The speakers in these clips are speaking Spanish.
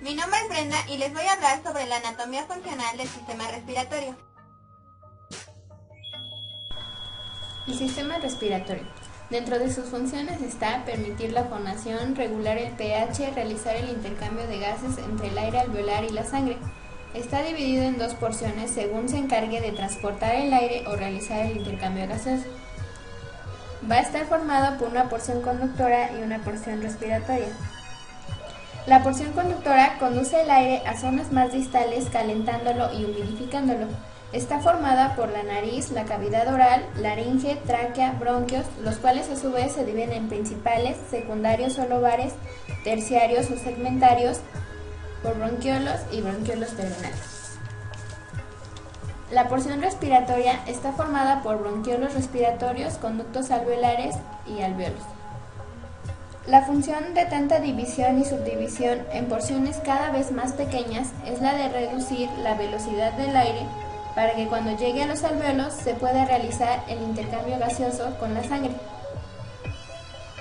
Mi nombre es Brenda y les voy a hablar sobre la anatomía funcional del sistema respiratorio. El sistema respiratorio. Dentro de sus funciones está permitir la fonación, regular el pH, realizar el intercambio de gases entre el aire alveolar y la sangre. Está dividido en dos porciones según se encargue de transportar el aire o realizar el intercambio gaseoso. Va a estar formado por una porción conductora y una porción respiratoria. La porción conductora conduce el aire a zonas más distales calentándolo y humidificándolo. Está formada por la nariz, la cavidad oral, laringe, tráquea, bronquios, los cuales a su vez se dividen en principales, secundarios o lobares, terciarios o segmentarios, por bronquiolos y bronquiolos terminales. La porción respiratoria está formada por bronquiolos respiratorios, conductos alveolares y alvéolos. La función de tanta división y subdivisión en porciones cada vez más pequeñas es la de reducir la velocidad del aire para que cuando llegue a los alvéolos se pueda realizar el intercambio gaseoso con la sangre.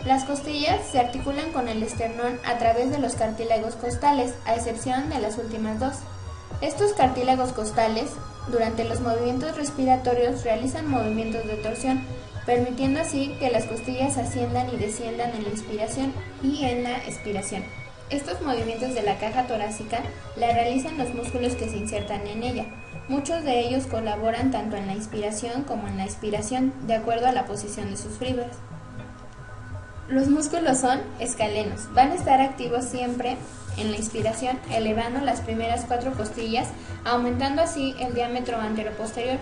Las costillas se articulan con el esternón a través de los cartílagos costales, a excepción de las últimas dos. Estos cartílagos costales, durante los movimientos respiratorios, realizan movimientos de torsión, permitiendo así que las costillas asciendan y desciendan en la inspiración y en la expiración. Estos movimientos de la caja torácica la realizan los músculos que se insertan en ella. Muchos de ellos colaboran tanto en la inspiración como en la expiración, de acuerdo a la posición de sus fibras. Los músculos son escalenos, van a estar activos siempre en la inspiración, elevando las primeras 4 costillas, aumentando así el diámetro anteroposterior.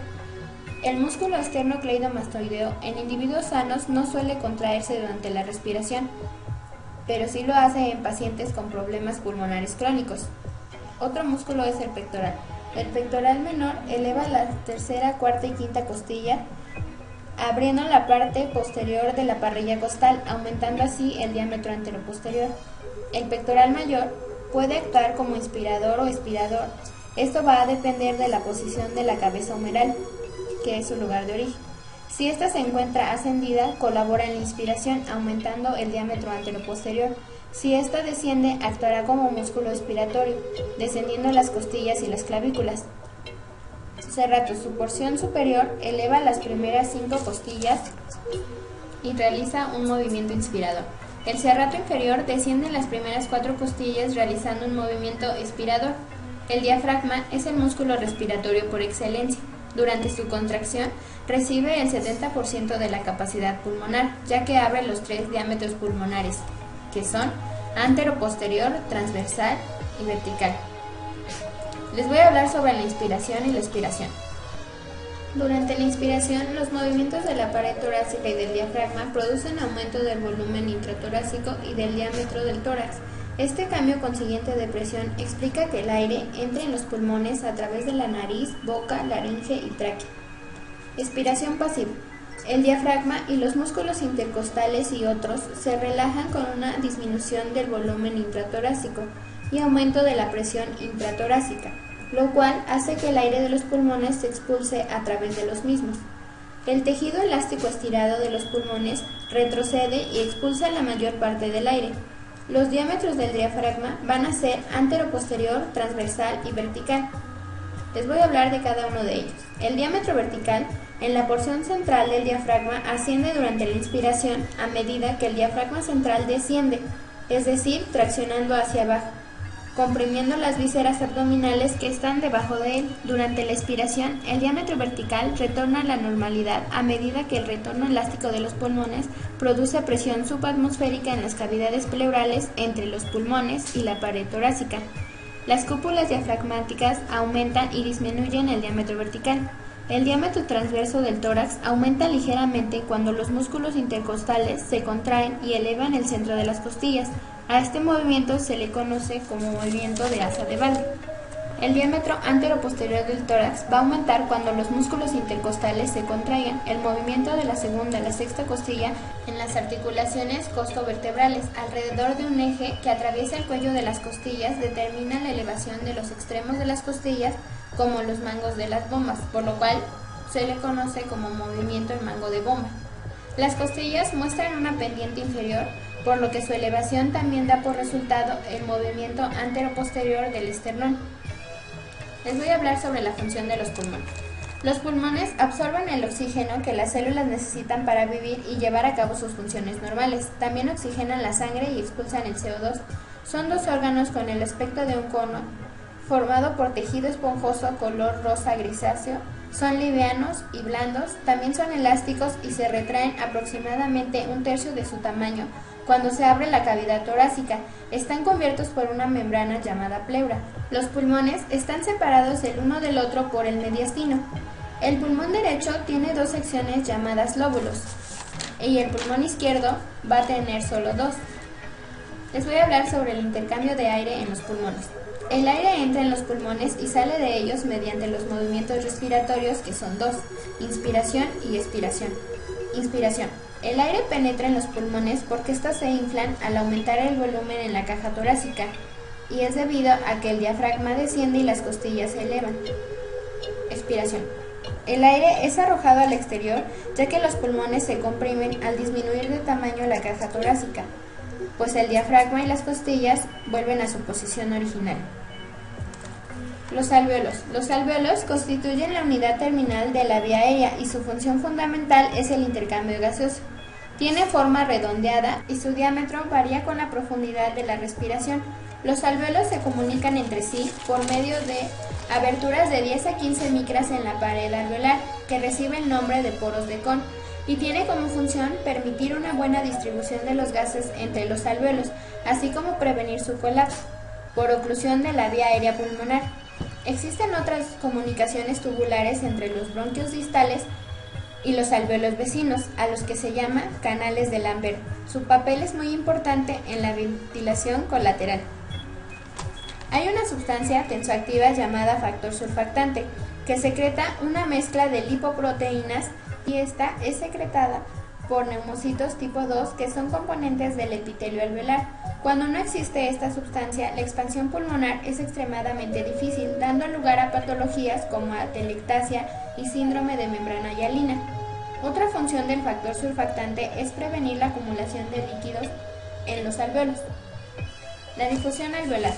El músculo esternocleidomastoideo en individuos sanos no suele contraerse durante la respiración, pero sí lo hace en pacientes con problemas pulmonares crónicos. Otro músculo es el pectoral. El pectoral menor eleva la tercera, cuarta y quinta costilla, abriendo la parte posterior de la parrilla costal, aumentando así el diámetro anteroposterior. El pectoral mayor puede actuar como inspirador o expirador. Esto va a depender de la posición de la cabeza humeral, que es su lugar de origen. Si ésta se encuentra ascendida, colabora en la inspiración, aumentando el diámetro anteroposterior. Si ésta desciende, actuará como músculo expiratorio, descendiendo las costillas y las clavículas. Serrato, su porción superior, eleva las primeras 5 costillas y realiza un movimiento inspirador. El serrato inferior desciende en las primeras 4 costillas realizando un movimiento expirador. El diafragma es el músculo respiratorio por excelencia. Durante su contracción, recibe el 70% de la capacidad pulmonar, ya que abre los 3 diámetros pulmonares, que son anteroposterior, transversal y vertical. Les voy a hablar sobre la inspiración y la expiración. Durante la inspiración, los movimientos de la pared torácica y del diafragma producen aumento del volumen intratorácico y del diámetro del tórax. Este cambio consiguiente de presión explica que el aire entre en los pulmones a través de la nariz, boca, laringe y tráquea. Expiración pasiva. El diafragma y los músculos intercostales y otros se relajan con una disminución del volumen intratorácico y aumento de la presión intratorácica, lo cual hace que el aire de los pulmones se expulse a través de los mismos. El tejido elástico estirado de los pulmones retrocede y expulsa la mayor parte del aire. Los diámetros del diafragma van a ser anteroposterior, transversal y vertical. Les voy a hablar de cada uno de ellos. El diámetro vertical, en la porción central del diafragma, asciende durante la inspiración a medida que el diafragma central desciende, es decir, traccionando hacia abajo, comprimiendo las vísceras abdominales que están debajo de él. Durante la expiración, el diámetro vertical retorna a la normalidad a medida que el retorno elástico de los pulmones produce presión subatmosférica en las cavidades pleurales entre los pulmones y la pared torácica. Las cúpulas diafragmáticas aumentan y disminuyen el diámetro vertical. El diámetro transverso del tórax aumenta ligeramente cuando los músculos intercostales se contraen y elevan el centro de las costillas. A este movimiento se le conoce como movimiento de asa de Baldry. El diámetro anteroposterior del tórax va a aumentar cuando los músculos intercostales se contraigan. El movimiento de la segunda a la sexta costilla en las articulaciones costovertebrales alrededor de un eje que atraviesa el cuello de las costillas determina la elevación de los extremos de las costillas como los mangos de las bombas, por lo cual se le conoce como movimiento en mango de bomba. Las costillas muestran una pendiente inferior por lo que su elevación también da por resultado el movimiento antero-posterior del esternón. Les voy a hablar sobre la función de los pulmones. Los pulmones absorben el oxígeno que las células necesitan para vivir y llevar a cabo sus funciones normales. También oxigenan la sangre y expulsan el CO2. Son dos órganos con el aspecto de un cono, formado por tejido esponjoso color rosa grisáceo. Son livianos y blandos, también son elásticos y se retraen aproximadamente un tercio de su tamaño cuando se abre la cavidad torácica. Están cubiertos por una membrana llamada pleura. Los pulmones están separados el uno del otro por el mediastino. El pulmón derecho tiene dos secciones llamadas lóbulos y el pulmón izquierdo va a tener solo dos. Les voy a hablar sobre el intercambio de aire en los pulmones. El aire entra en los pulmones y sale de ellos mediante los movimientos respiratorios, que son dos: inspiración y expiración. Inspiración. El aire penetra en los pulmones porque estos se inflan al aumentar el volumen en la caja torácica, y es debido a que el diafragma desciende y las costillas se elevan. Expiración. El aire es arrojado al exterior, ya que los pulmones se comprimen al disminuir de tamaño la caja torácica, pues el diafragma y las costillas vuelven a su posición original. Los alvéolos. Los alvéolos constituyen la unidad terminal de la vía aérea y su función fundamental es el intercambio gaseoso. Tiene forma redondeada y su diámetro varía con la profundidad de la respiración. Los alvéolos se comunican entre sí por medio de aberturas de 10 a 15 micras en la pared alveolar, que recibe el nombre de poros de Kohn, y tiene como función permitir una buena distribución de los gases entre los alvéolos, así como prevenir su colapso por oclusión de la vía aérea pulmonar. Existen otras comunicaciones tubulares entre los bronquios distales y los alvéolos vecinos, a los que se llama canales de Lambert. Su papel es muy importante en la ventilación colateral. Hay una sustancia tensoactiva llamada factor surfactante, que secreta una mezcla de lipoproteínas, y esta es secretada por neumocitos tipo 2, que son componentes del epitelio alveolar. Cuando no existe esta sustancia, la expansión pulmonar es extremadamente difícil, dando lugar a patologías como atelectasia y síndrome de membrana hialina. Otra función del factor surfactante es prevenir la acumulación de líquidos en los alvéolos. La difusión alveolar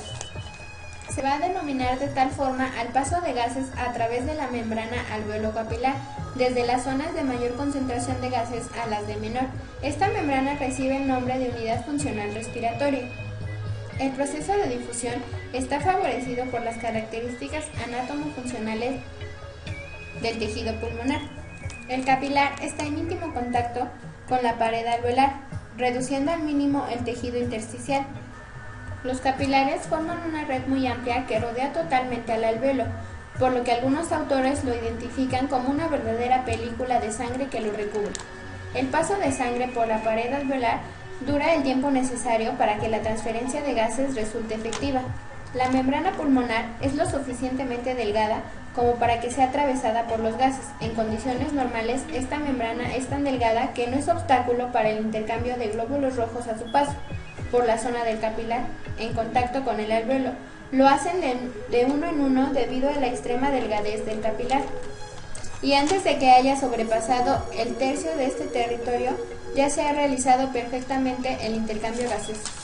se va a denominar de tal forma al paso de gases a través de la membrana alveolo-capilar, desde las zonas de mayor concentración de gases a las de menor. Esta membrana recibe el nombre de unidad funcional respiratoria. El proceso de difusión está favorecido por las características anátomo-funcionales del tejido pulmonar. El capilar está en íntimo contacto con la pared alveolar, reduciendo al mínimo el tejido intersticial. Los capilares forman una red muy amplia que rodea totalmente al alvéolo, por lo que algunos autores lo identifican como una verdadera película de sangre que lo recubre. El paso de sangre por la pared alveolar dura el tiempo necesario para que la transferencia de gases resulte efectiva. La membrana pulmonar es lo suficientemente delgada como para que sea atravesada por los gases. En condiciones normales, esta membrana es tan delgada que no es obstáculo para el intercambio de glóbulos rojos a su paso por la zona del capilar en contacto con el alvéolo. Lo hacen de uno en uno debido a la extrema delgadez del capilar. Y antes de que haya sobrepasado el tercio de este territorio, ya se ha realizado perfectamente el intercambio gaseoso.